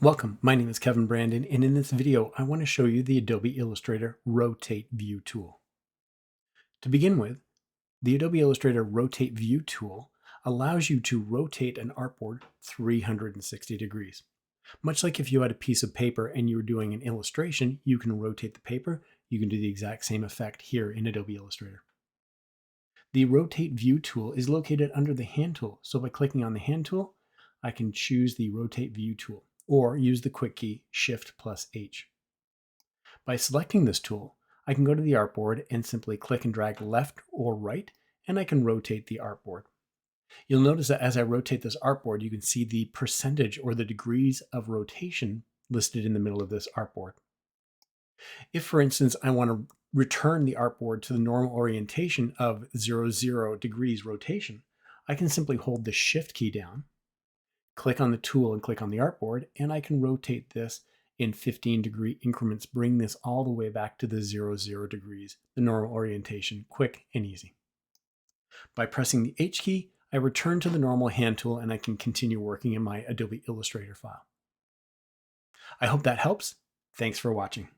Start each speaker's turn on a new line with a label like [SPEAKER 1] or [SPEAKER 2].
[SPEAKER 1] Welcome, my name is Kevin Brandon, and in this video, I want to show you the Adobe Illustrator Rotate View tool. To begin with, the Adobe Illustrator Rotate View tool allows you to rotate an artboard 360 degrees. Much like if you had a piece of paper and you were doing an illustration, you can rotate the paper. You can do the exact same effect here in Adobe Illustrator. The Rotate View tool is located under the Hand tool, so by clicking on the Hand tool, I can choose the Rotate View tool, or use the quick key Shift+H. By selecting this tool, I can go to the artboard and simply click and drag left or right, and I can rotate the artboard. You'll notice that as I rotate this artboard, you can see the percentage or the degrees of rotation listed in the middle of this artboard. If, for instance, I want to return the artboard to the normal orientation of 0 degrees rotation, I can simply hold the Shift key down, click on the tool and click on the artboard, and I can rotate this in 15-degree increments, bring this all the way back to the 0 degrees, the normal orientation, quick and easy. By pressing the H key, I return to the normal hand tool and I can continue working in my Adobe Illustrator file. I hope that helps. Thanks for watching.